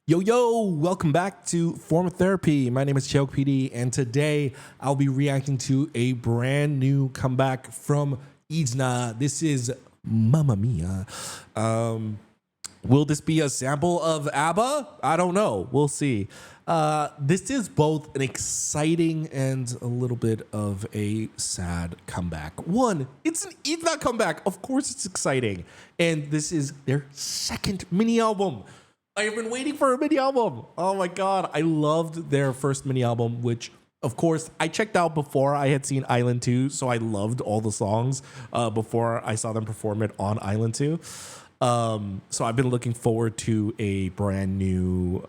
Yo, welcome back to Form Therapy. My name is Cheok PD, and today I'll be reacting to a brand new comeback from Izna. This is Mamma Mia. Will this be a sample of ABBA? I don't know. We'll see. This is both an exciting and a little bit of a sad comeback. One, it's an Izna comeback. Of course it's exciting. And this is their second mini album. I have been waiting for a mini album. Oh my God. I loved their first mini album, which of course I checked out before I had seen Island 2. So I loved all the songs before I saw them perform it on Island 2. So I've been looking forward to a brand new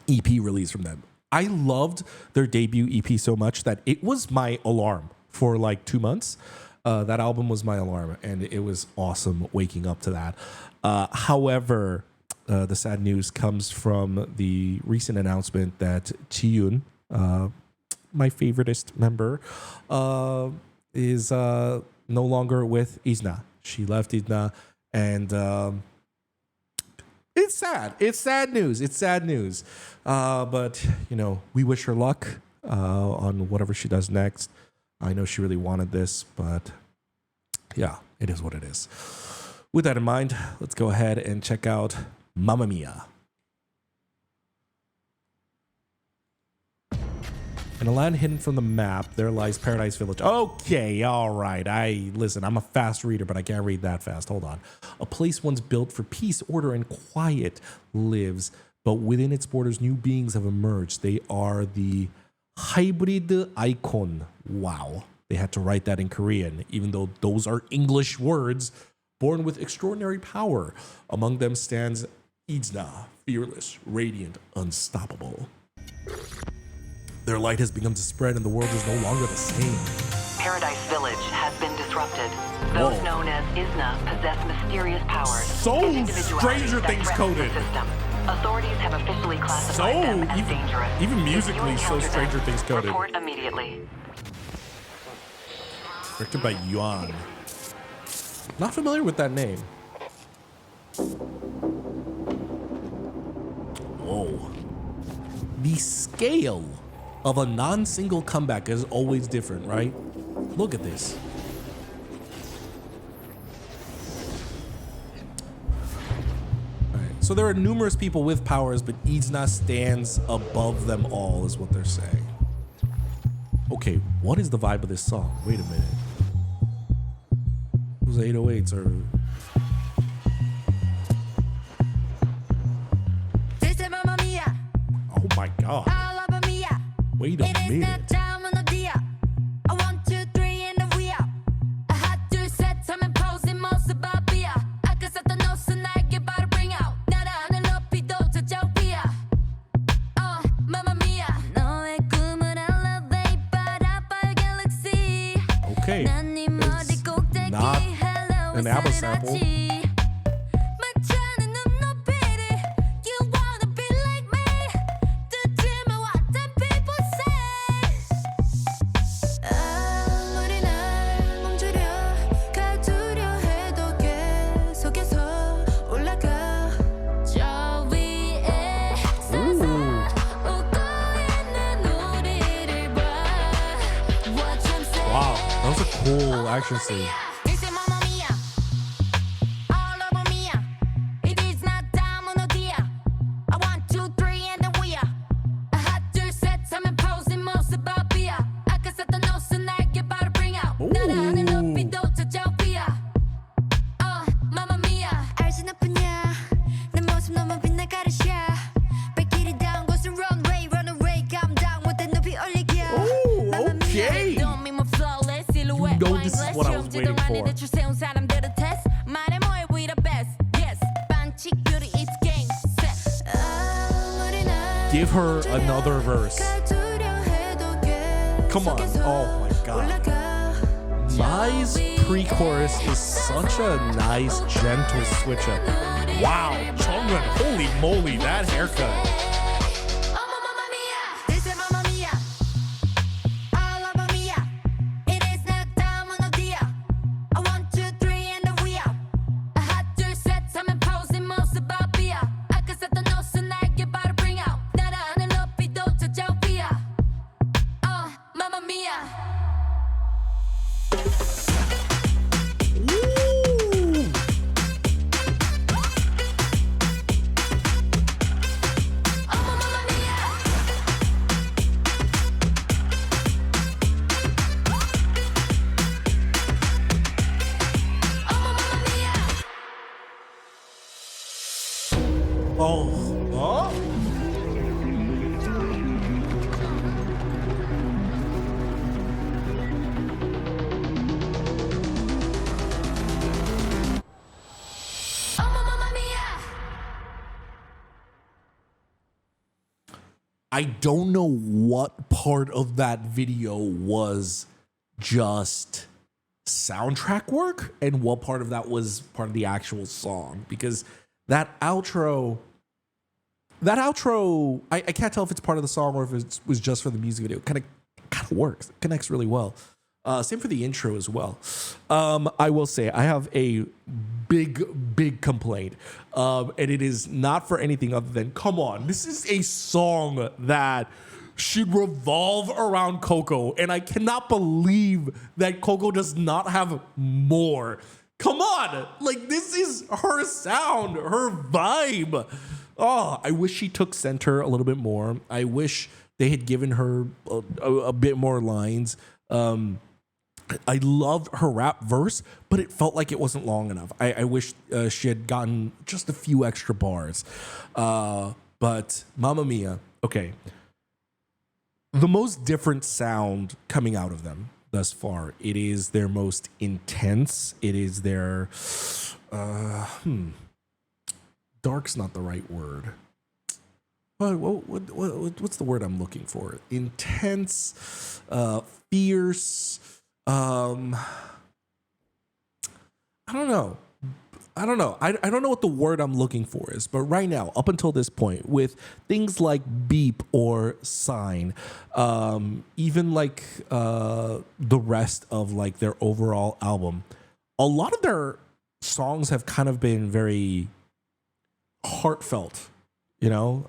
EP release from them. I loved their debut EP so much that it was my alarm for like 2 months. That album was my alarm, and it was awesome waking up to that. However, the sad news comes from the recent announcement that Ji-yoon, my favoriteest member, is no longer with Izna. She left Izna, and it's sad. It's sad news. It's sad news. But, you know, we wish her luck on whatever she does next. I know she really wanted this, but yeah, it is what it is. With that in mind, let's go ahead and check out Mamma Mia. In a land hidden from the map, there lies Paradise Village. Okay, all right. Listen, I'm a fast reader, but I can't read that fast. Hold on. A place once built for peace, order, and quiet lives, but within its borders, new beings have emerged. They are the hybrid icon. Wow. They had to write that in Korean, even though those are English words. Born with extraordinary power. Among them stands Izna, fearless, radiant, unstoppable. Their light has begun to spread and the world is no longer the same. Paradise Village has been disrupted. Those known as Izna possess mysterious powers. So Stranger Things coded. Authorities have officially classified them as dangerous. Even musically, so Stranger Things coded. Report immediately. Directed by Yuan. Not familiar with that name. Whoa. The scale of a non-single comeback is always different, right? Look at this. All right, so there are numerous people with powers, but Izna stands above them all, is what they're saying. Okay, what is the vibe of this song? Wait a minute. Those 808s are... Oh my God. Wait a minute. Okay, it's not an ABBA sample. Wow, that was a cool action scene. Know this is what I was waiting for. Give her another verse. Come on. Oh my God. Mai's pre-chorus is such a nice, gentle switch up. Wow. Chungwon, holy moly, that haircut. Oh. I don't know what part of that video was just soundtrack work and what part of that was part of the actual song, because that outro, I can't tell if it's part of the song or if it was just for the music video. It kind of works. It connects really well. Same for the intro as well. I will say I have a big complaint, and it is not for anything other than, come on, this is a song that should revolve around Coco, and I cannot believe that Coco does not have more. Come on, like, this is her sound, her vibe. Oh, I wish she took center a little bit more. I wish they had given her a bit more lines. I loved her rap verse, but it felt like it wasn't long enough. I wish she had gotten just a few extra bars. But Mamma Mia, okay. The most different sound coming out of them thus far, it is their most intense. It is their, dark's not the right word. What's the word I'm looking for? Intense, fierce. I don't know. I don't know what the word I'm looking for is, but right now, up until this point, with things like beep or sign, even like the rest of like their overall album, a lot of their songs have kind of been very heartfelt, you know,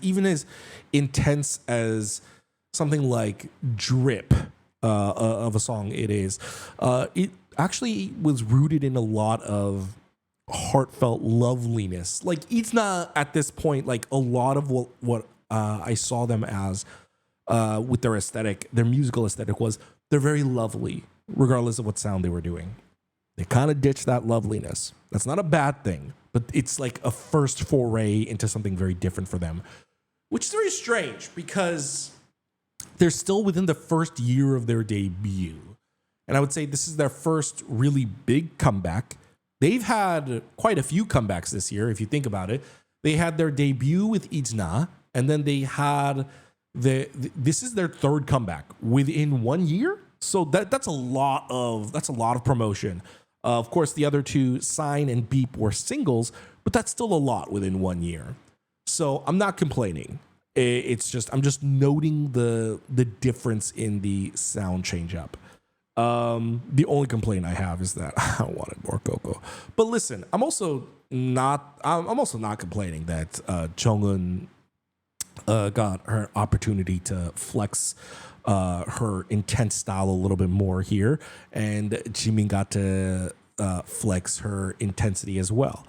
even as intense as something like Drip of a song it is. It actually was rooted in a lot of heartfelt loveliness. Like, izna at this point, like a lot of what I saw them as with their aesthetic, their musical aesthetic, was they're very lovely, regardless of what sound they were doing. They kind of ditched that loveliness. That's not a bad thing, but it's like a first foray into something very different for them, which is very strange because they're still within the first year of their debut. And I would say this is their first really big comeback. They've had quite a few comebacks this year, if you think about it. They had their debut with izna, and then they had this is their third comeback within 1 year. So that's a lot of promotion. Of course, the other two, Sign and Beep, were singles, but that's still a lot within 1 year. So I'm not complaining. It's just I'm just noting the difference in the sound change up. The only complaint I have is that I wanted more Coco. But listen, I'm also not complaining that Jonghyun got her opportunity to flex her intense style a little bit more here, and Jimin got to flex her intensity as well.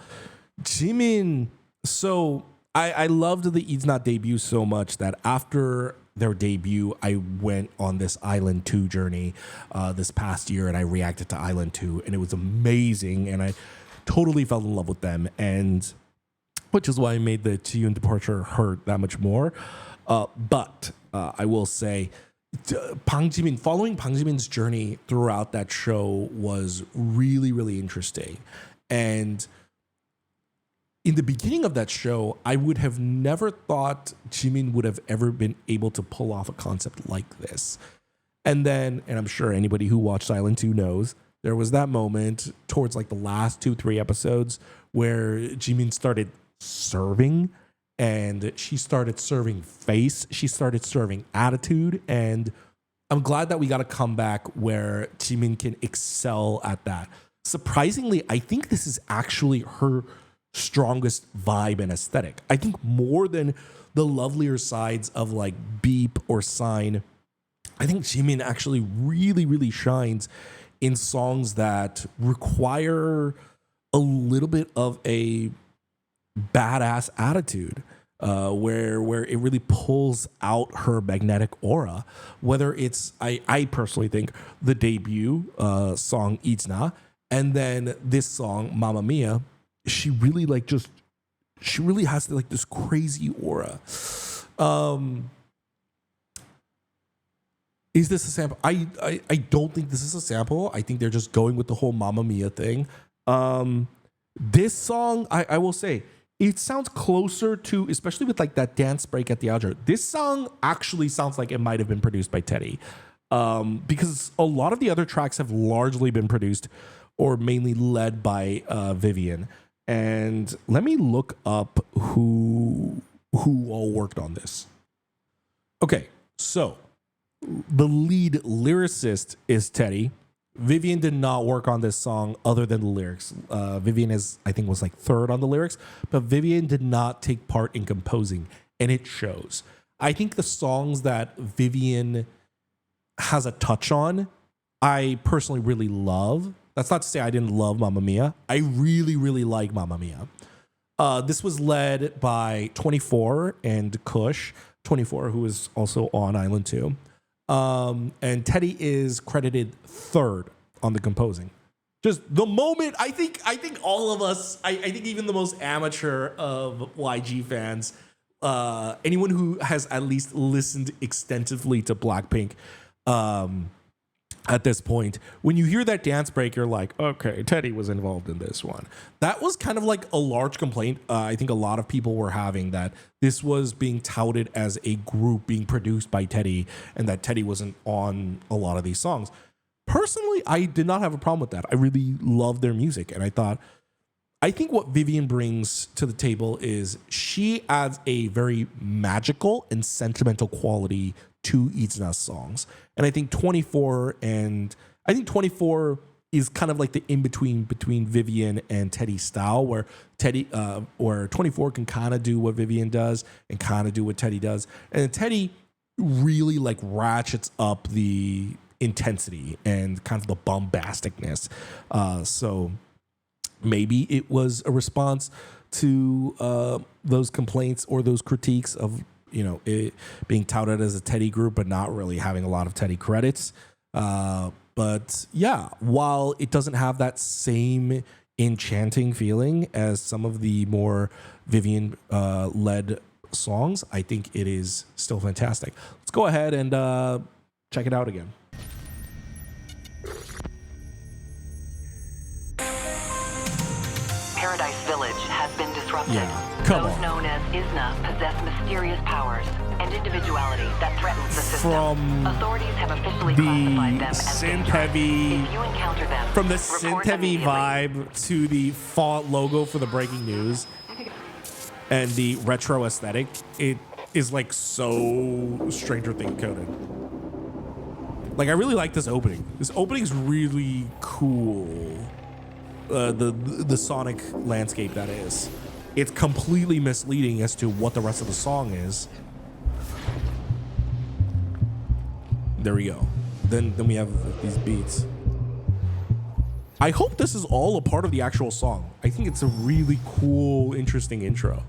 Jimin, so I loved the izna debut so much that after their debut, I went on this Island 2 journey this past year, and I reacted to Island 2, and it was amazing, and I totally fell in love with them, and which is why I made the Jiyoon departure hurt that much more. But I will say, following Bang Jimin's journey throughout that show was really, really interesting. And in the beginning of that show, I would have never thought Jimin would have ever been able to pull off a concept like this. And then, and I'm sure anybody who watched Island 2 knows, there was that moment towards like the last 2-3 episodes where Jimin started serving, and she started serving face. She started serving attitude. And I'm glad that we got a comeback where Jimin can excel at that. Surprisingly, I think this is actually her strongest vibe and aesthetic. I think more than the lovelier sides of like Beep or Sign, I think Jimin actually really, really shines in songs that require a little bit of a badass attitude, where it really pulls out her magnetic aura. Whether it's, I personally think the debut song izna, and then this song Mamma Mia, she really like just She really has like this crazy aura. Is this a sample? I don't think this is a sample. I think they're just going with the whole Mamma Mia thing. This song, I will say, it sounds closer to, especially with like that dance break at the outro. This song actually sounds like it might have been produced by Teddy, because a lot of the other tracks have largely been produced or mainly led by Vivian. And let me look up who all worked on this. Okay, so the lead lyricist is Teddy. Vivian did not work on this song other than the lyrics. Vivian I think was like third on the lyrics, but Vivian did not take part in composing, and it shows. I think the songs that Vivian has a touch on, I personally really love. That's not to say I didn't love Mamma Mia. I really, really like Mamma Mia. This was led by 24 and Kush. 24, who is also on Island 2. And Teddy is credited third on the composing. Just the moment, I think all of us, I think even the most amateur of YG fans, anyone who has at least listened extensively to Blackpink, at this point, when you hear that dance break, you're like, okay, Teddy was involved in this one. That was kind of like a large complaint. I think a lot of people were having that this was being touted as a group being produced by Teddy and that Teddy wasn't on a lot of these songs. Personally, I did not have a problem with that. I really loved their music. And I think what Vivian brings to the table is she adds a very magical and sentimental quality to Izna's songs. And I think 24 is kind of like the in-between between Vivian and Teddy's style, where 24 can kind of do what Vivian does and kind of do what Teddy does. And Teddy really like ratchets up the intensity and kind of the bombasticness. So maybe it was a response to those complaints or those critiques of, it being touted as a Teddy group, but not really having a lot of Teddy credits. But yeah, while it doesn't have that same enchanting feeling as some of the more Vivian led songs, I think it is still fantastic. Let's go ahead and check it out again. Paradise Village has been disrupted. Yeah, come Those on. known as Izna possess mysterious powers and individuality that threatens the system. From Authorities have officially the classified them as synth-heavy- dangerous. If you encounter them, From the report synth-heavy immediately. vibe to the font logo for the breaking news and the retro aesthetic, it is like so Stranger Things coded. Like, I really like this opening. This opening is really cool. The sonic landscape that is. It's completely misleading as to what the rest of the song is. There we go. Then we have these beats. I hope this is all a part of the actual song. I think it's a really cool, interesting intro.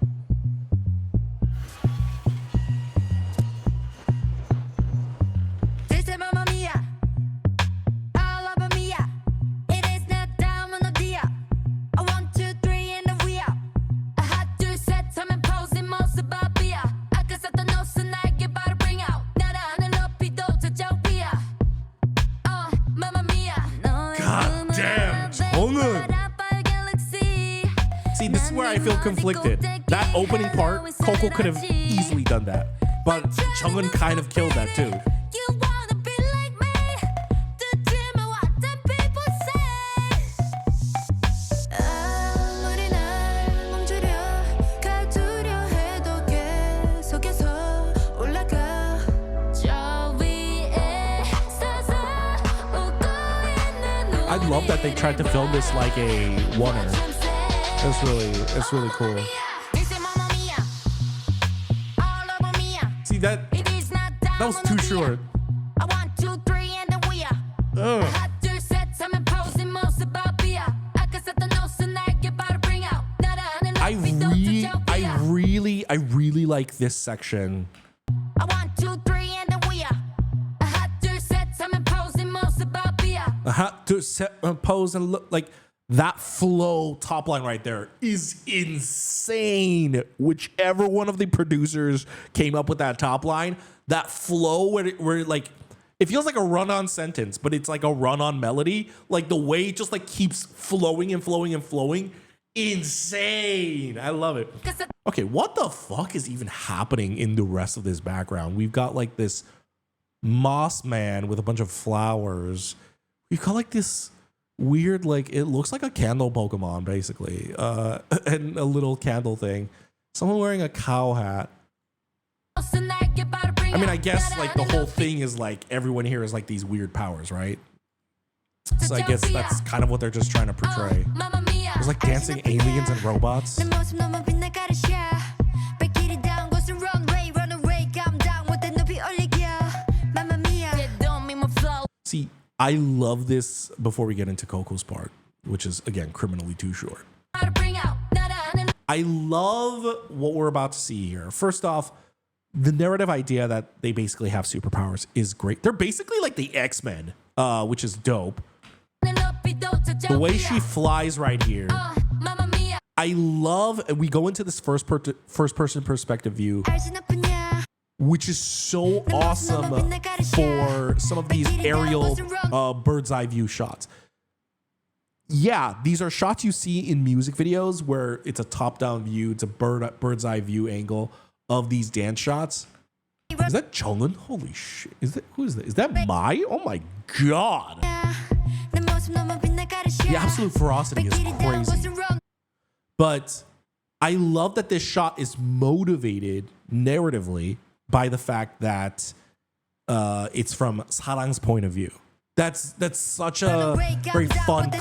This is Mamma Mia, all over Mia. It is not down on the dia. I 1, 2, 3 and we are. I had to set some imposing most about Bia. I guess at the nose and I get by to bring out. 나라는 높이도 저저위야. Mamma Mia. God damn, 정은. See, this is where I feel conflicted. That opening part, Coco could have easily done that. But Jungwon kind of killed that too. You wanna be like me? 듣지마 what the people say. 아무리 날 멈추려 가두려 해도 계속해서 올라가. 저 위에 서서 웃고 있는 I love that they tried to film this like a oneer. It's really cool. This is Mamma Mia, all over Mia. See that It is not down that was on too the short. I 1, 2, 3 and then we are. Ugh. 하나 둘 셋 하면 posing most about Bia. 아까 썼던 옷은 날개 바로 bring out. 나라는 높이도 저저위야. I really like this section. I 1, 2, 3 and then we are. 하나 둘 셋 하면 posing most about Bia. I had to set a pose and look like That flow top line right there is insane. Whichever one of the producers came up with that top line, that flow where like it feels like a run-on sentence, but it's like a run-on melody. Like the way it just like keeps flowing and flowing and flowing. Insane. I love it. Okay, what the fuck is even happening in the rest of this background? We've got like this moss man with a bunch of flowers. We've got like this weird, like it looks like a candle Pokemon basically, and a little candle thing. Someone wearing a cow hat. I mean, I guess like the whole thing is like everyone here is like these weird powers, right? So I guess that's kind of what they're just trying to portray. There's like dancing aliens and robots. See, I love this before we get into Coco's part, which is, again, criminally too short. I love what we're about to see here. First off, the narrative idea that they basically have superpowers is great. They're basically like the X-Men, which is dope. The way she flies right here. I love, and we go into this first person perspective view, which is so awesome for some of these aerial bird's eye view shots. Yeah, these are shots you see in music videos where it's a top-down view, it's a bird's eye view angle of these dance shots. Is that Chungin? Holy shit. Who is that? Is that Mai? Oh my god. The absolute ferocity is crazy. But I love that this shot is motivated narratively by the fact that it's from Sarang's point of view. That's such a very fun,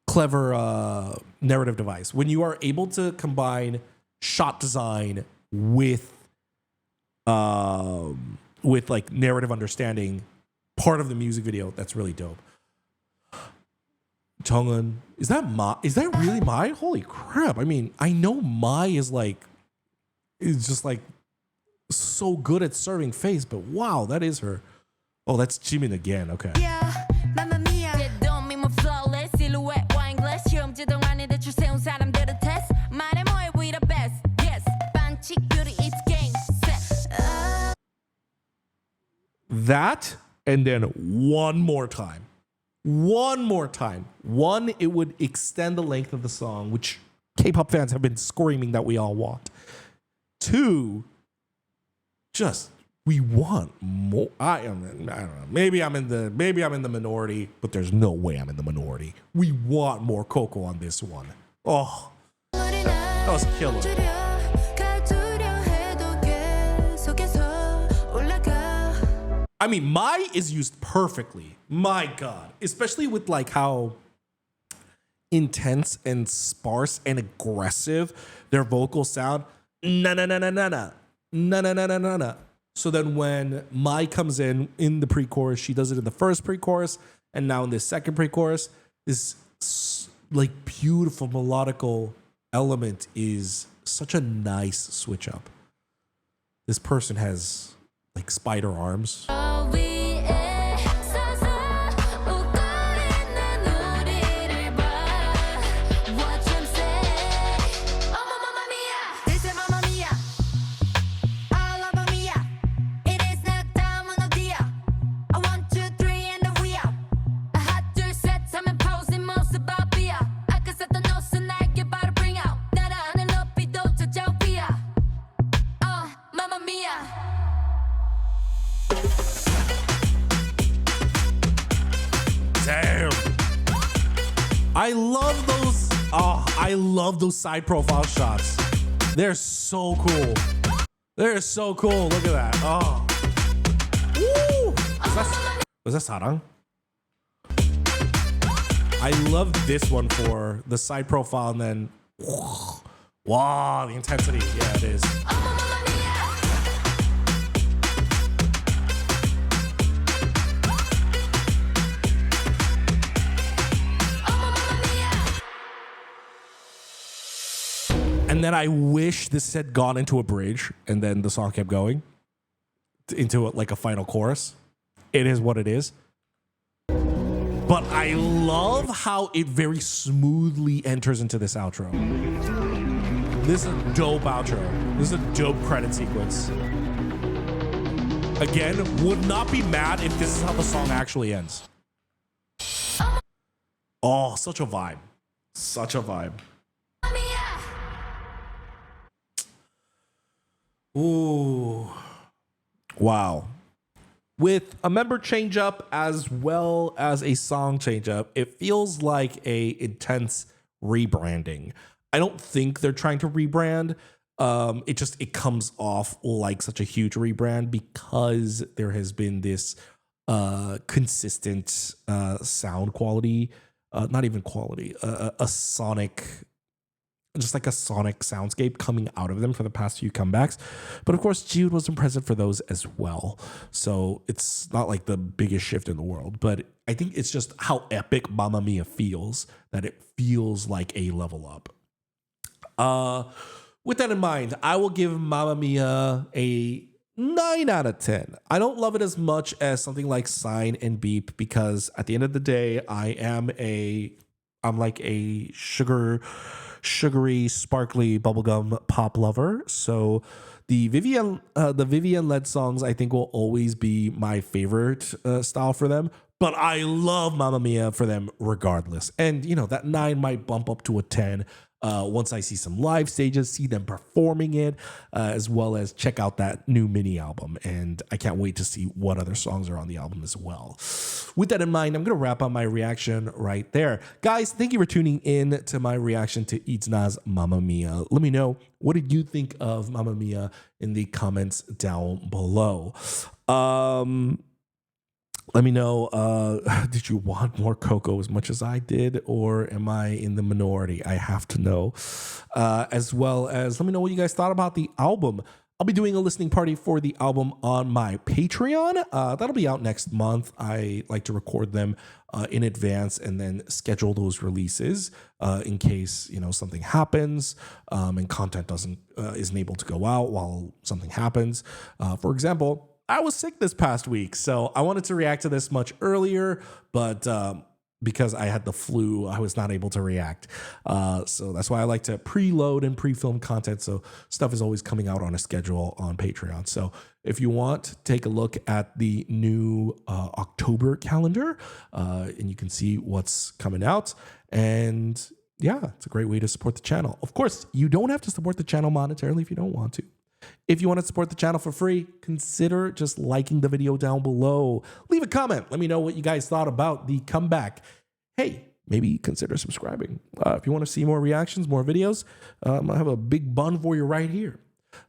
clever narrative device. When you are able to combine shot design with like narrative understanding, part of the music video, that's really dope. Chungin, is that Mai? Is that really Mai? Holy crap! I mean, I know Mai is just like so good at serving face, but wow, that is her. Oh, that's Jimin again. Okay. That, and then one more time. One, it would extend the length of the song, which K-pop fans have been screaming that we all want. Two, just we want more. I don't know. Maybe I'm in the minority, but there's no way I'm in the minority. We want more Coco on this one. Oh, that was killer. I mean, Mai is used perfectly. My God, especially with like how intense and sparse and aggressive their vocals sound. Na na na na na na na na na na na na. So then when Mai comes in the pre-chorus, she does it in the first pre-chorus, and now in this second pre-chorus, this like beautiful melodical element is such a nice switch up. This person has like spider arms. Damn. I love those. Oh, I love those side profile shots. They're so cool. They're so cool. Look at that. Oh. Woo. Was that Sarang? I love this one for the side profile and then wow, the intensity. Yeah, it is. And then I wish this had gone into a bridge and then the song kept going into like a final chorus. It is what it is. But I love how it very smoothly enters into this outro. This is a dope outro. This is a dope credit sequence. Again, would not be mad if this is how the song actually ends. Oh, such a vibe. Such a vibe. Ooh. Wow. With a member change up as well as a song change up, it feels like a intense rebranding. I don't think they're trying to rebrand. It comes off like such a huge rebrand because there has been this consistent sound quality, not even quality, a sonic, just like a sonic soundscape coming out of them for the past few comebacks. But of course, Jude wasn't present for those as well. So it's not like the biggest shift in the world, but I think it's just how epic Mamma Mia feels that it feels like a level up. With that in mind, I will give Mamma Mia a 9 out of 10. I don't love it as much as something like Sign and Beep because at the end of the day, I'm like a sugary, sparkly bubblegum pop lover. So the Vivienne led songs I think will always be my favorite style for them. But I love Mamma Mia for them regardless. And that 9 might bump up to a 10 once I see some live stages, see them performing it, as well as check out that new mini album. And I can't wait to see what other songs are on the album as well. With that in mind, I'm going to wrap up my reaction right there. Guys, thank you for tuning in to my reaction to izna's Mamma Mia. Let me know, what did you think of Mamma Mia in the comments down below? Let me know, did you want more Coco as much as I did, or am I in the minority? I have to know. As well as let me know what you guys thought about the album. I'll be doing a listening party for the album on my Patreon. That'll be out next month. I like to record them in advance and then schedule those releases in case something happens and content isn't able to go out while something happens. For example, I was sick this past week, so I wanted to react to this much earlier, but because I had the flu, I was not able to react. So that's why I like to preload and pre-film content, so stuff is always coming out on a schedule on Patreon. So if you want, take a look at the new October calendar, and you can see what's coming out. And yeah, it's a great way to support the channel. Of course, you don't have to support the channel monetarily if you don't want to. If you want to support the channel for free, consider just liking the video down below. Leave a comment. Let me know what you guys thought about the comeback. Hey, maybe consider subscribing. If you want to see more reactions, more videos, I have a big bun for you right here.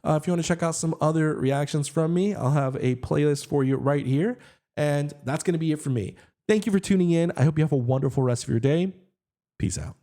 If you want to check out some other reactions from me, I'll have a playlist for you right here. And that's going to be it for me. Thank you for tuning in. I hope you have a wonderful rest of your day. Peace out.